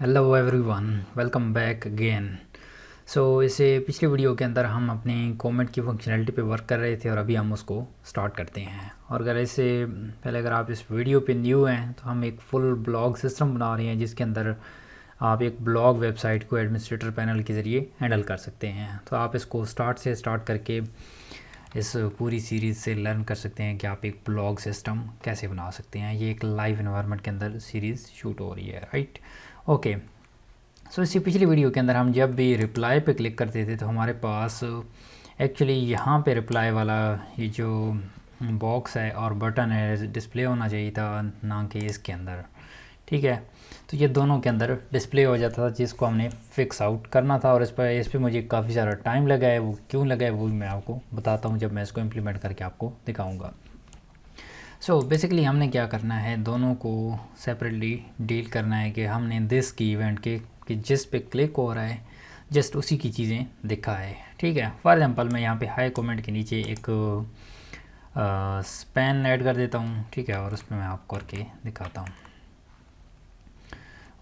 Hello everyone, welcome back again. इसे पिछले video के अंदर हम अपने कमेंट की फंक्शनैलिटी पे वर्क कर रहे थे और अभी हम उसको स्टार्ट करते हैं। और अगर इससे पहले अगर आप इस वीडियो पे न्यू हैं तो हम एक फुल ब्लॉग सिस्टम बना रहे हैं जिसके अंदर आप एक ब्लॉग वेबसाइट को एडमिनिस्ट्रेटर पैनल के ज़रिए हैंडल कर सकते हैं। तो आप इसको स्टार्ट करके इस पूरी सीरीज़ से लर्न कर सकते हैं कि आप एक ब्लॉग सिस्टम कैसे बना सकते हैं। ये एक लाइव इन्वायरमेंट के अंदर सीरीज़ शूट हो रही है, राइट। ओके, इससे पिछली वीडियो के अंदर हम जब भी रिप्लाई पे क्लिक करते थे तो हमारे पास एक्चुअली यहाँ पे रिप्लाई वाला ये जो बॉक्स है और बटन है डिस्प्ले होना चाहिए था, ना कि इसके अंदर। ठीक है, तो ये दोनों के अंदर डिस्प्ले हो जाता था जिसको हमने फिक्स आउट करना था और इस पर मुझे काफ़ी सारा टाइम लगा है। वो क्यों लगा है वो भी मैं आपको बताता हूँ जब मैं इसको इम्प्लीमेंट करके आपको दिखाऊँगा। बेसिकली हमने क्या करना है, दोनों को सेपरेटली डील करना है कि हमने दिस की इवेंट के कि जिस पे क्लिक हो रहा है जस्ट उसी की चीज़ें दिखा है। ठीक है, फॉर एग्जांपल मैं यहाँ पे हाई कमेंट के नीचे एक स्पैन ऐड कर देता हूँ। ठीक है, और उसमें मैं आपको करके दिखाता हूँ।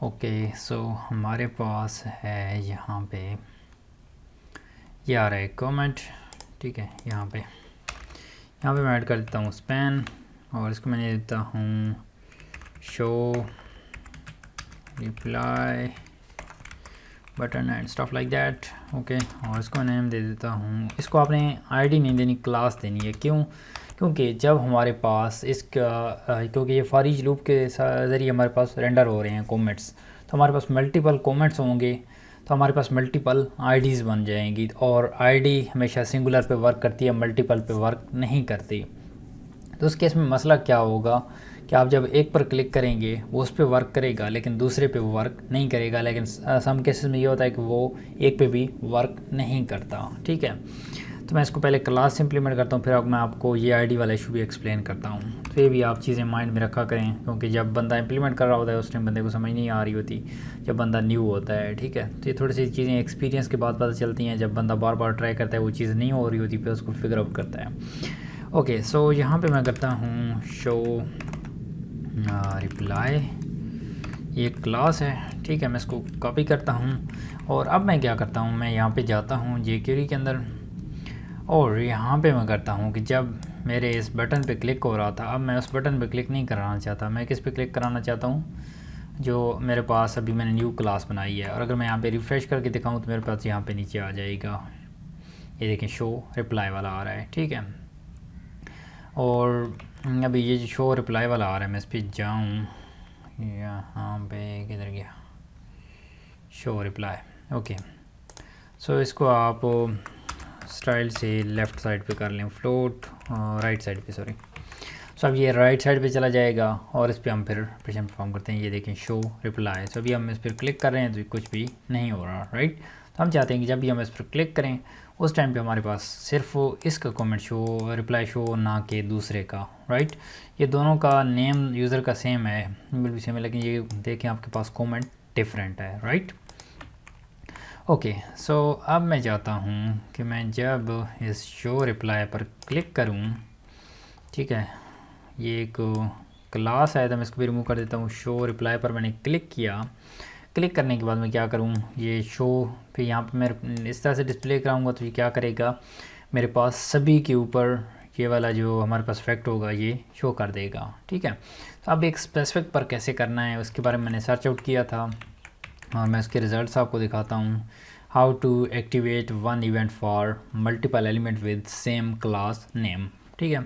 ओके, हमारे पास है यहाँ पे ये आ रहा है कमेंट। ठीक है, यहाँ पे मैं ऐड कर देता हूँ स्पैन और इसको मैंने देता हूँ show reply button and stuff like that. Okay, और इसको नेम दे देता हूँ। इसको आपने आईडी नहीं देनी, क्लास देनी है। क्यों? क्योंकि जब हमारे पास इसका क्योंकि ये फॉर ईच लूप के ज़रिए हमारे पास रेंडर हो रहे हैं कमेंट्स, तो हमारे पास मल्टीपल कमेंट्स होंगे तो हमारे पास मल्टीपल आईडीज़ बन जाएंगी और आईडी हमेशा सिंगुलर पे वर्क करती है, मल्टीपल पे वर्क नहीं करती। तो उस केस में मसला क्या होगा कि आप जब एक पर क्लिक करेंगे वो उस पर वर्क करेगा लेकिन दूसरे पे वर्क नहीं करेगा। लेकिन सम केसेस में ये होता है कि वो एक पे भी वर्क नहीं करता। ठीक है, तो मैं इसको पहले क्लास इम्प्लीमेंट करता हूँ, फिर अब मैं आपको ये आईडी वाला इशू भी एक्सप्लेन करता हूँ। तो ये भी आप चीज़ें माइंड में रखा करें क्योंकि जब बंदा इंप्लीमेंट कर रहा होता है उस टाइम बंदे को समझ नहीं आ रही होती, जब बंदा न्यू होता है। ठीक है, तो ये थोड़ी सी चीज़ें एक्सपीरियंस के बाद पता चलती हैं। जब बंदा बार बार ट्राई करता है वो चीज़ नहीं हो रही होती फिर उसको फिगर आउट करता है। ओके, यहाँ पे मैं करता हूँ शो रिप्लाई, ये क्लास है। ठीक है, मैं इसको कॉपी करता हूँ और अब मैं क्या करता हूँ, मैं यहाँ पे जाता हूँ jQuery के अंदर और यहाँ पे मैं करता हूँ कि जब मेरे इस बटन पे क्लिक हो रहा था, अब मैं उस बटन पे क्लिक नहीं कराना चाहता। मैं किस पे क्लिक कराना चाहता हूँ, जो मेरे पास अभी मैंने न्यू क्लास बनाई है। और अगर मैं यहाँ पे रिफ़्रेश करके दिखाऊँ तो मेरे पास यहाँ पे नीचे आ जाएगा, ये देखें शो रिप्लाई वाला आ रहा है। ठीक है, और अभी ये जो शो रिप्लाई वाला आ रहा है मैं इस पर जाऊँ, यहाँ पे किधर गया, शो रिप्लाई। ओके, इसको आप स्टाइल से लेफ़्ट साइड पे कर लें, फ्लोट राइट साइड पे, सॉरी। अब ये राइट साइड पे चला जाएगा और इस पर हम फिर ऑपरेशन परफॉर्म करते हैं। ये देखें शो रिप्लाई। अभी हम इस पर क्लिक कर रहे हैं तो कुछ भी नहीं हो रहा, राइट। तो हम चाहते हैं कि जब भी हम इस पर क्लिक करें उस टाइम पे हमारे पास सिर्फ इसका कमेंट शो रिप्लाई शो ना कि दूसरे का, राइट। ये दोनों का नेम यूज़र का सेम है, बिल्कुल सेम है, लेकिन ये देखें आपके पास कमेंट डिफरेंट है, राइट। ओके, अब मैं चाहता हूँ कि मैं जब इस शो रिप्लाई पर क्लिक करूँ, ठीक है, ये एक क्लास आया था, मैं इसको भी रिमूव कर देता हूँ। शो रिप्लाई पर मैंने क्लिक किया, क्लिक करने के बाद मैं क्या करूँ, ये शो फिर यहाँ पे मैं इस तरह से डिस्प्ले कराऊँगा तो ये क्या करेगा, मेरे पास सभी के ऊपर ये वाला जो हमारे पास इफेक्ट होगा ये शो कर देगा। ठीक है, तो अब एक स्पेसिफिक पर कैसे करना है उसके बारे में मैंने सर्च आउट किया था और मैं इसके रिज़ल्ट्स आपको दिखाता हूँ। How to activate one event for multiple element with same class name. ठीक है,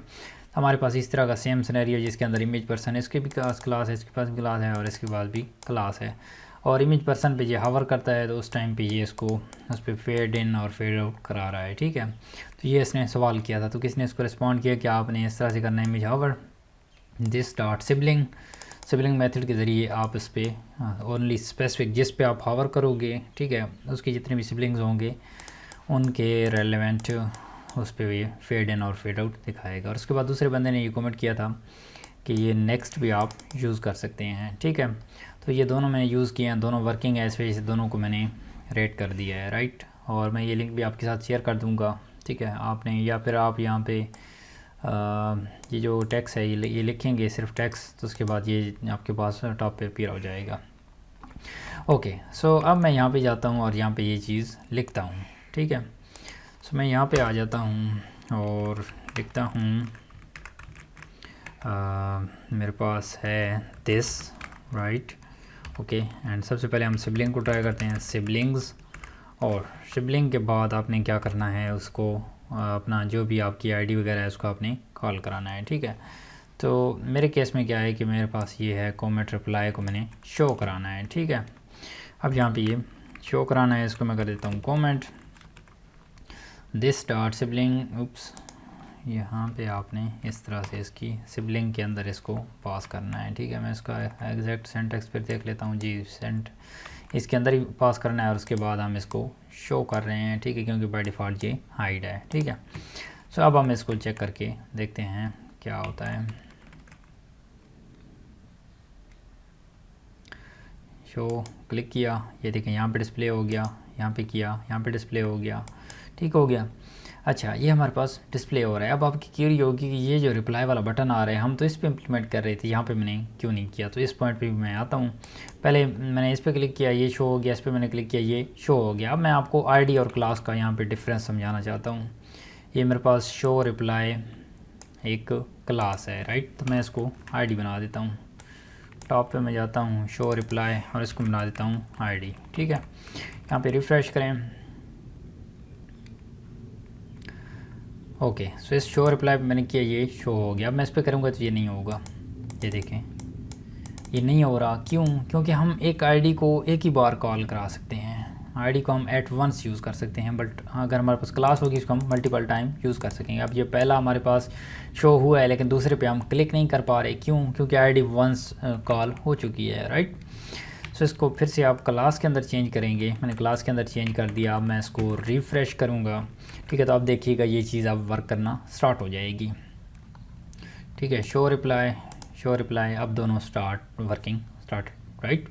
हमारे पास इस तरह का सेम सिनेरियो जिसके अंदर इमेज पर्सन है, इसके भी क्लास है, इसके पास भी क्लास है और इसके पास भी क्लास है। और इमेज पर्सन पे ये हावर करता है तो उस टाइम पे ये इसको उस पर फेड इन और फेड आउट करा रहा है। ठीक है, तो ये इसने सवाल किया था तो किसने इसको रिस्पॉन्ड किया कि आपने इस तरह से करना है, image hover this dot sibling method के ज़रिए आप इस पर ओनली स्पेसिफिक जिस पे आप हावर करोगे, ठीक है, उसके जितने भी सिबलिंग्स होंगे उनके रेलेवेंट उस पर ये फेड इन और फेड आउट दिखाएगा। और उसके बाद दूसरे बंदे ने ये कमेंट किया था कि ये नेक्स्ट भी आप यूज़ कर सकते हैं। ठीक है, तो ये दोनों मैंने यूज़ किए हैं, दोनों वर्किंग है, इस वजह से दोनों को मैंने रेट कर दिया है, राइट। और मैं ये लिंक भी आपके साथ शेयर कर दूँगा। ठीक है, आपने या फिर आप यहाँ पे ये जो टेक्स्ट है ये लिखेंगे सिर्फ टेक्स्ट, तो उसके बाद ये आपके पास टॉप पे अपीयर हो जाएगा। ओके, सो अब मैं यहाँ पे जाता हूँ और यहाँ पे ये चीज़ लिखता हूँ, ठीक है। सो मैं यहाँ पे आ जाता हूँ और लिखता हूँ मेरे पास है दिस, राइट, ओके। एंड सबसे पहले हम सिबलिंग को ट्राई करते हैं, सिबलिंग्स, और सिबलिंग के बाद आपने क्या करना है, उसको अपना जो भी आपकी आईडी वगैरह है उसको आपने कॉल कराना है, ठीक है। तो मेरे केस में क्या है कि मेरे पास ये है कॉमेंट रिप्लाई को मैंने शो कराना है, ठीक है। अब यहाँ पे ये शो कराना है, इसको मैं कर देता हूँ कॉमेंट दिस डॉट सिबलिंग, उप्स, यहाँ पे आपने इस तरह से इसकी सिबलिंग के अंदर इसको पास करना है, ठीक है। मैं इसका एग्जैक्ट सेंटेक्स फिर देख लेता हूँ जी, इसके अंदर ही पास करना है और उसके बाद हम इसको शो कर रहे हैं, ठीक है, क्योंकि बाय डिफ़ॉल्ट ये हाइड है, ठीक है। सो अब हम इसको चेक करके देखते हैं क्या होता है। शो क्लिक किया, ये देखें यहाँ पे डिस्प्ले हो गया, यहाँ पे किया, यहाँ पे डिस्प्ले हो गया, ठीक हो गया। अच्छा, ये हमारे पास डिस्प्ले हो रहा है। अब आपकी क्यूरी होगी कि ये जो रिप्लाई वाला बटन आ रहा है हम तो इस पे इम्प्लीमेंट कर रहे थे, यहाँ पे मैंने क्यों नहीं किया। तो इस पॉइंट पे भी मैं आता हूँ। पहले मैंने इस पर क्लिक किया, ये शो हो गया, इस पर मैंने क्लिक किया, ये शो हो गया। अब मैं आपको आईडी और क्लास का यहाँ पे डिफरेंस समझाना चाहता हूँ। ये मेरे पास शो रिप्लाई एक क्लास है, राइट, तो मैं इसको आईडी बना देता हूँ। टॉप पे मैं जाता हूँ, शो रिप्लाई, और इसको बना देता हूँ आईडी, ठीक है। यहाँ पे रिफ़्रेश करें, ओके। सो इस शो रिप्लाई पे मैंने किया, ये शो हो गया। अब मैं इस पर करूँगा तो ये नहीं होगा, ये देखें ये नहीं हो रहा। क्यों? क्योंकि हम एक आईडी को एक ही बार कॉल करा सकते हैं, आईडी को हम एट वंस यूज़ कर सकते हैं, बट अगर हमारे पास क्लास होगी इसको हम मल्टीपल टाइम यूज़ कर सकेंगे। अब ये पहला हमारे पास शो हुआ है लेकिन दूसरे पे हम क्लिक नहीं कर पा रहे, क्यों? क्योंकि आईडी वंस कॉल हो चुकी है, राइट। सो इसको फिर से आप क्लास के अंदर चेंज करेंगे, मैंने क्लास के अंदर चेंज कर दिया। अब मैं इसको रिफ़्रेश करूँगा, ठीक है, तो आप देखिएगा ये चीज़ अब वर्क करना स्टार्ट हो जाएगी, ठीक है। शो रिप्लाई, अब दोनों वर्किंग स्टार्ट, राइट,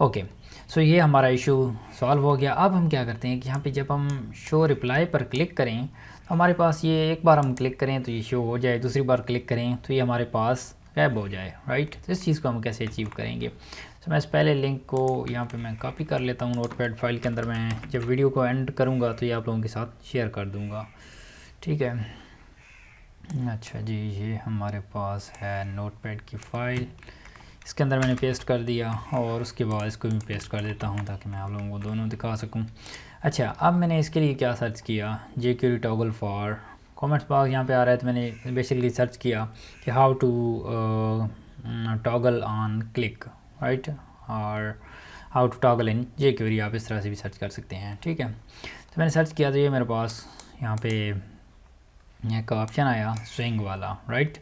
ओके। सो ये हमारा इशू सॉल्व हो गया। अब हम क्या करते हैं कि यहाँ पे जब हम शो रिप्लाई पर क्लिक करें तो हमारे पास ये एक बार हम क्लिक करें तो ये शो हो जाए, दूसरी बार क्लिक करें तो ये हमारे पास गैब हो जाए, राइट। तो इस चीज़ को हम कैसे अचीव करेंगे? तो मैं इस पहले लिंक को यहाँ पे मैं कॉपी कर लेता हूँ नोटपैड फाइल के अंदर। मैं जब वीडियो को एंड करूँगा तो ये आप लोगों के साथ शेयर कर दूँगा, ठीक है। अच्छा जी, ये हमारे पास है नोटपैड की फ़ाइल, इसके अंदर मैंने पेस्ट कर दिया और उसके बाद इसको भी पेस्ट कर देता हूँ ताकि मैं आप लोगों को दोनों दिखा सकूँ। अच्छा, अब मैंने इसके लिए क्या सर्च किया, jQuery toggle for comments box यहाँ पे आ रहा है, तो मैंने बेसिकली सर्च किया कि how to toggle on click, right, और how to toggle in jQuery, आप इस तरह से भी सर्च कर सकते हैं, ठीक है। तो मैंने सर्च किया तो ये मेरे पास यहाँ पे एक ऑप्शन आया स्विंग वाला, राइट,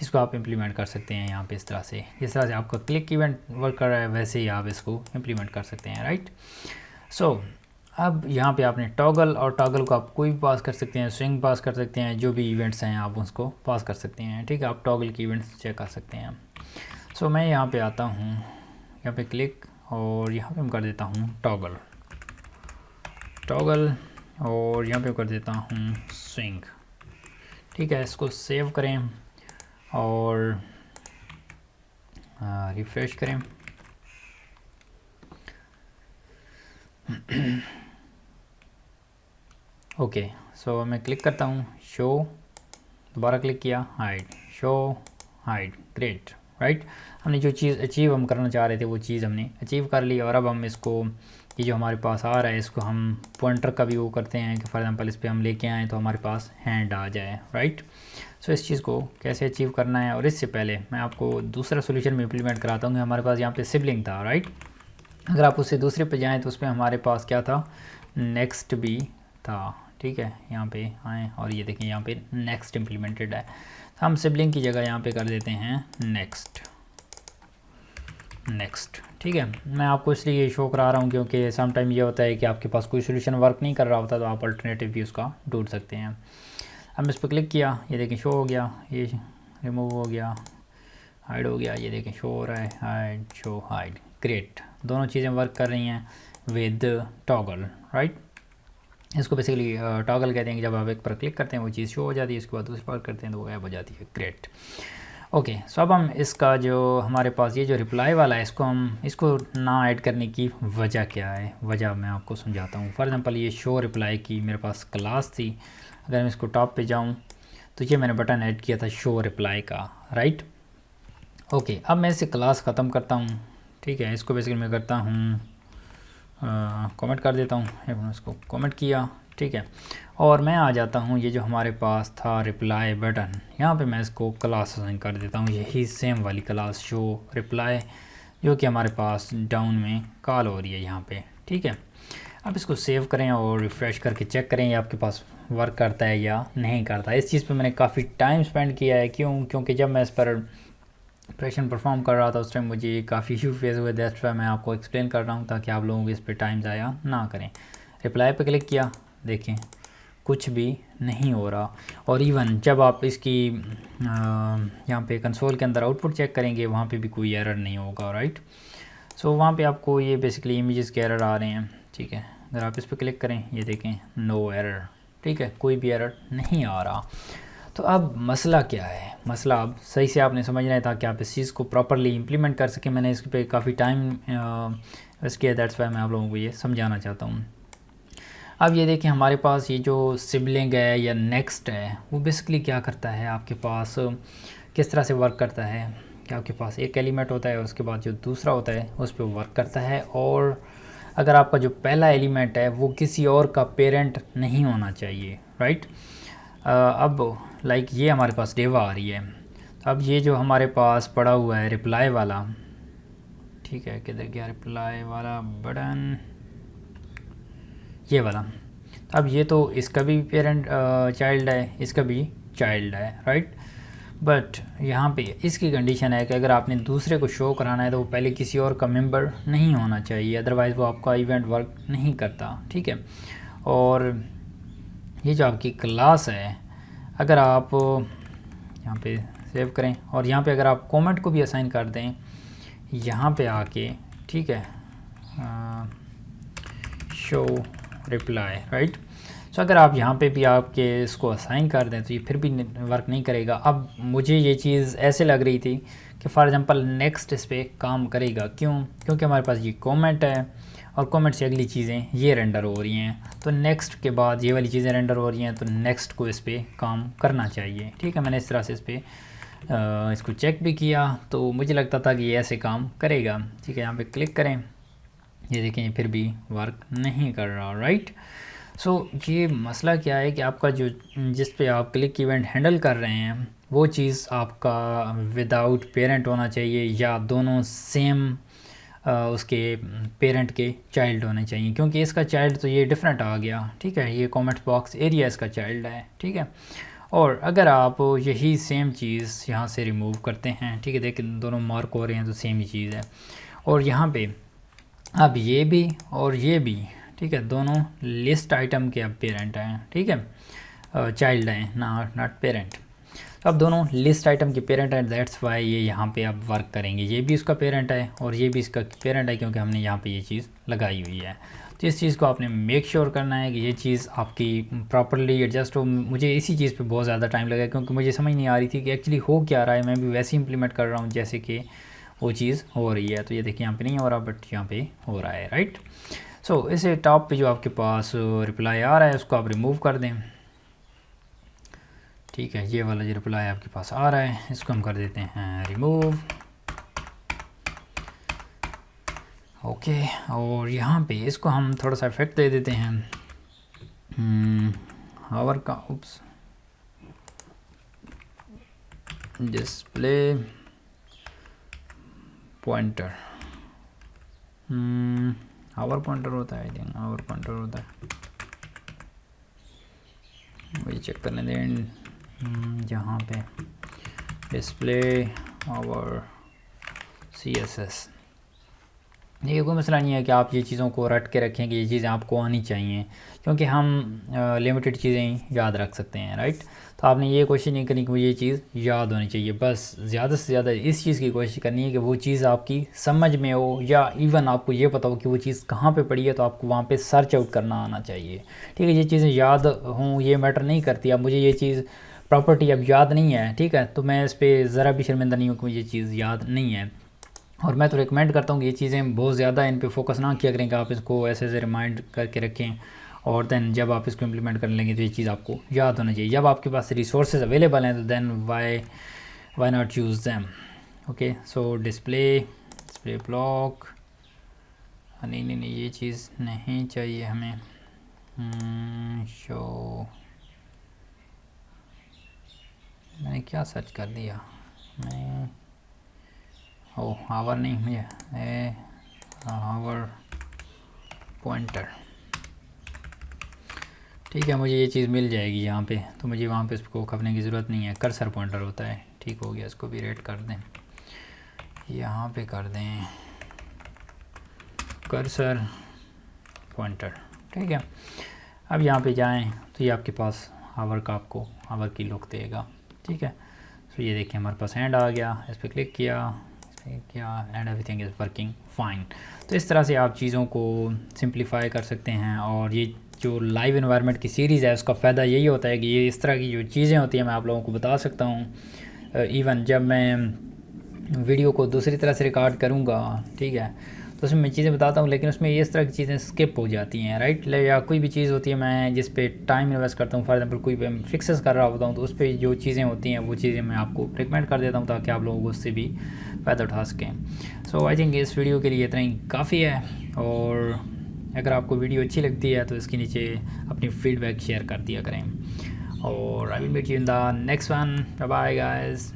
इसको आप इम्प्लीमेंट कर सकते हैं यहाँ पे इस तरह से। जिस तरह से आपका क्लिक इवेंट वर्क कर रहा है वैसे ही आप इसको इम्प्लीमेंट कर सकते हैं, राइट। सो अब यहाँ पे आपने टॉगल, और टॉगल को आप कोई भी पास कर सकते हैं, स्विंग पास कर सकते हैं, जो भी इवेंट्स हैं आप उसको पास कर सकते हैं, ठीक है। आप टॉगल की इवेंट्स चेक कर सकते हैं। सो मैं यहाँ पे आता हूँ, यहाँ पे क्लिक, और यहाँ पे मैं कर देता हूँ टॉगल, और यहाँ पे कर देता हूँ स्विंग, ठीक है। इसको सेव करें और रिफ़्रेश करें। ओके, सो मैं क्लिक करता हूँ, शो, दोबारा क्लिक किया, hide, show, hide, great, right. हमने जो चीज़ अचीव हम करना चाह रहे थे वो चीज़ हमने अचीव कर ली। और अब हम इसको, ये जो हमारे पास आ रहा है, इसको हम पॉइंटर का भी वो करते हैं कि फॉर एग्जांपल इस पर हम लेके आएँ तो हमारे पास हैंड आ जाए, राइट। सो इस चीज़ को कैसे अचीव करना है, और इससे पहले मैं आपको दूसरा सोल्यूशन में इम्प्लीमेंट कराता हूँ कि हमारे पास यहाँ पे सिबलिंग था, राइट। अगर आप उससे दूसरे पे जाएँ तो उसमें हमारे पास क्या था, नेक्स्ट भी था, ठीक है। यहाँ पे आएँ और ये देखें यहाँ पे नेक्स्ट इम्प्लीमेंटेड है, तो हम सिबलिंग की जगह यहाँ पे कर देते हैं नेक्स्ट, ठीक है। मैं आपको इसलिए ये शो करा रहा हूँ क्योंकि समटाइम ये होता है कि आपके पास कोई सोल्यूशन वर्क नहीं कर रहा होता, तो आप अल्टरनेटिव भी उसका ढूंढ सकते हैं। अब इस पर क्लिक किया, ये देखें शो हो गया, ये रिमूव हो गया, हाइड हो गया, ये देखें शो हो रहा है, हाइड, शो, हाइड, ग्रेट। दोनों चीज़ें वर्क कर रही हैं विद टॉगल, राइट। इसको बेसिकली टॉगल कहते हैं कि जब आप एक पर क्लिक करते हैं वो चीज़ शो हो जाती है, इसके बाद दूसरी पर करते हैं तो वो गायब हो जाती है, ग्रेट। ओके, सो अब हम इसका जो हमारे पास ये जो रिप्लाई वाला है इसको ना ऐड करने की वजह क्या है, वजह मैं आपको समझाता हूँ। फॉर एग्जांपल ये शो रिप्लाई की मेरे पास क्लास थी, अगर मैं इसको टॉप पे जाऊँ तो ये मैंने बटन ऐड किया था शो रिप्लाई का, राइट। ओके, अब मैं इसे क्लास ख़त्म करता हूँ, ठीक है। इसको बेसिकली मैं करता हूँ कमेंट कर देता हूँ, इसको कमेंट किया, ठीक है। और मैं आ जाता हूँ ये जो हमारे पास था रिप्लाई बटन, यहाँ पे मैं इसको क्लास असाइन कर देता हूँ, यही सेम वाली क्लास शो रिप्लाई जो कि हमारे पास डाउन में कॉल हो रही है यहाँ पे, ठीक है। अब इसको सेव करें और रिफ़्रेश करके चेक करें ये आपके पास वर्क करता है या नहीं करता है। इस चीज़ पे मैंने काफ़ी टाइम स्पेंड किया है, क्योंकि जब मैं इस पर ऑपरेशन परफॉर्म कर रहा था उस टाइम मुझे काफ़ी इशू फेस हुए, दैट्स व्हाई मैं आपको एक्सप्लेन कर रहा हूँ ताकि आप लोगों को इस पर टाइम ज़ाया ना करें। रिप्लाई पे क्लिक किया, देखें कुछ भी नहीं हो रहा। और इवन जब आप इसकी यहाँ पे कंसोल के अंदर आउटपुट चेक करेंगे वहाँ पे भी कोई एरर नहीं होगा, राइट। सो वहाँ पे आपको ये बेसिकली इमेजेस के एरर आ रहे हैं, ठीक है। अगर आप इस पर क्लिक करें ये देखें नो एरर, ठीक है, कोई भी एरर नहीं आ रहा। तो अब मसला क्या है, मसला अब सही से आपने समझना है ताकि आप इस चीज़ को प्रॉपरली इम्प्लीमेंट कर सकें। मैंने इस पर काफ़ी टाइम वेस्ट किया, दैट्स वाई मैं आप लोगों को ये समझाना चाहता हूँ। अब ये देखें हमारे पास ये जो सिबलिंग है या नेक्स्ट है वो बेसिकली क्या करता है, आपके पास किस तरह से वर्क करता है कि आपके पास एक एलिमेंट होता है, उसके बाद जो दूसरा होता है उस पर वर्क करता है। और अगर आपका जो पहला एलिमेंट है वो किसी और का पेरेंट नहीं होना चाहिए, राइट। अब लाइक ये हमारे पास डेवा आ रही है, अब ये जो हमारे पास पड़ा हुआ है रिप्लाई वाला, ठीक है, किधर गया रिप्लाई वाला बटन, ये वाला। अब ये तो इसका भी पेरेंट चाइल्ड है, इसका भी चाइल्ड है, राइट। बट यहाँ पे इसकी कंडीशन है कि अगर आपने दूसरे को शो कराना है तो वो पहले किसी और का मेंबर नहीं होना चाहिए, अदरवाइज़ वो आपका इवेंट वर्क नहीं करता, ठीक है। और ये जो आपकी क्लास है अगर आप यहाँ पे सेव करें और यहाँ पे अगर आप कमेंट को भी असाइन कर दें यहाँ पे आके, ठीक है, शो रिप्लाई, राइट। सो अगर आप यहाँ पे भी आपके इसको असाइन कर दें तो ये फिर भी वर्क नहीं करेगा। अब मुझे ये चीज़ ऐसे लग रही थी कि फॉर एग्जांपल नेक्स्ट इस पर काम करेगा, क्योंकि हमारे पास ये कमेंट है और कमेंट से अगली चीज़ें ये रेंडर हो रही हैं, तो नेक्स्ट के बाद ये वाली चीज़ें रेंडर हो रही हैं तो नेक्स्ट को इस पर काम करना चाहिए, ठीक है। मैंने इस तरह से इस पर इसको चेक भी किया तो मुझे लगता था कि ये ऐसे काम करेगा, ठीक है। यहाँ पे क्लिक करें, ये देखें फिर भी वर्क नहीं कर रहा, राइट। सो ये मसला क्या है कि आपका जो जिस पे आप क्लिक इवेंट हैंडल कर रहे हैं वो चीज़ आपका विदाउट पेरेंट होना चाहिए या दोनों सेम उसके पेरेंट के चाइल्ड होने चाहिए, क्योंकि इसका चाइल्ड तो ये डिफरेंट आ गया, ठीक है। ये कमेंट बॉक्स एरिया इसका चाइल्ड है, ठीक है। और अगर आप यही सेम चीज़ यहाँ से रिमूव करते हैं, ठीक है, देखिए दोनों मार्क हो रहे हैं तो सेम ही चीज़ है। और यहाँ पे अब ये भी और ये भी, ठीक है, दोनों लिस्ट आइटम के अब पेरेंट हैं, ठीक है, चाइल्ड हैं नॉट पेरेंट। अब दोनों लिस्ट आइटम के पेरेंट हैं, दैट्स वाई ये यहाँ पे अब वर्क करेंगे। ये भी उसका पेरेंट है और ये भी इसका पेरेंट है क्योंकि हमने यहाँ पे ये चीज़ लगाई हुई है। तो इस चीज़ को आपने मेक श्योर करना है कि ये चीज़ आपकी प्रॉपरली एडजस्ट हो। मुझे इसी चीज़ पे बहुत ज़्यादा टाइम लगा क्योंकि मुझे समझ नहीं आ रही थी कि एक्चुअली हो क्या रहा है। मैं भी वैसे ही इम्प्लीमेंट कर रहा हूँ जैसे कि वो चीज़ हो रही है। तो ये देखिए यहाँ पे नहीं हो रहा बट यहाँ पे हो रहा है, राइट। सो इसे टॉप पे जो आपके पास रिप्लाई आ रहा है उसको आप रिमूव कर दें, ठीक है। ये वाला जो रिप्लाई आपके पास आ रहा है इसको हम कर देते हैं रिमूव, ओके। और यहाँ पे इसको हम थोड़ा सा इफेक्ट दे देते हैं हावर का, उप्स, डिस्प्ले पॉइंटर, हावर पॉइंटर होता है, आई थिंक हावर पॉइंटर होता है, वही चेक करने दें। यहाँ पे डिस्प्ले आवर CSS, ये कोई मसला नहीं है कि आप ये चीज़ों को रट के रखें कि ये चीज़ें आपको आनी चाहिए, क्योंकि हम लिमिटेड चीज़ें याद रख सकते हैं, राइट। तो आपने ये कोशिश नहीं करनी कि वो ये चीज़ याद होनी चाहिए, बस ज़्यादा से ज़्यादा इस चीज़ की कोशिश करनी है कि वो चीज़ आपकी समझ में हो या इवन आपको ये पता हो कि वो चीज़ कहाँ पे पड़ी है, तो आपको वहाँ पे सर्च आउट करना आना चाहिए, ठीक है। ये चीज़ें याद हों ये मैटर नहीं करती। अब मुझे ये चीज़ प्रॉपर्टी अब याद नहीं है, ठीक है, तो मैं इस पर ज़रा भी शर्मिंदा नहीं हूँ कि मुझे ये चीज़ याद नहीं है। और मैं तो रिकमेंड करता हूँ कि ये चीज़ें बहुत ज़्यादा इन पे फोकस ना किया करें कि आप इसको ऐसे ऐसे रिमाइंड करके रखें, और देन जब आप इसको इम्प्लीमेंट कर लेंगे तो ये चीज़ आपको याद होना चाहिए। जब आपके पास रिसोर्सेज अवेलेबल हैं तो then why not use them. Okay, so display block, नहीं ये चीज़ नहीं चाहिए हमें। शो मैंने क्या सर्च कर दिया, मैं हावर नहीं, मुझे हावर पॉइंटर, ठीक है, मुझे ये चीज़ मिल जाएगी यहाँ पे, तो मुझे वहाँ पे इसको खपने की ज़रूरत नहीं है। कर्सर पॉइंटर होता है, ठीक हो गया, इसको भी रेट कर दें, यहाँ पे कर दें कर्सर पॉइंटर, ठीक है। अब यहाँ पे जाएं तो ये आपके पास हावर का आपको हावर की लुक देगा, ठीक है। तो ये देखिए हमारे पास एंड आ गया, इस पर क्लिक किया and everything is working fine. तो इस तरह से आप चीज़ों को सिंप्लीफाई कर सकते हैं। और ये जो लाइव एनवायरनमेंट की सीरीज़ है उसका फ़ायदा यही होता है कि ये इस तरह की जो चीज़ें होती हैं मैं आप लोगों को बता सकता हूँ। इवन जब मैं वीडियो को दूसरी तरह से रिकॉर्ड करूँगा, ठीक है, तो उसमें मैं चीज़ें बताता हूँ, लेकिन उसमें इस तरह की चीज़ें स्किप हो जाती हैं, राइट। या कोई भी चीज़ होती है मैं जिस पे टाइम इन्वेस्ट करता हूँ, फॉर एग्जांपल कोई फिक्सेस कर रहा होता हूँ, तो उस पर जो चीज़ें होती हैं वो चीज़ें मैं आपको रिकमेंड कर देता हूँ ताकि आप लोग उससे भी फ़ायदा उठा सकें। सो आई थिंक इस वीडियो के लिए इतना ही काफ़ी है। और अगर आपको वीडियो अच्छी लगती है तो इसके नीचे अपनी फीडबैक शेयर कर दिया करें। और I will meet you in the next one. Bye bye guys.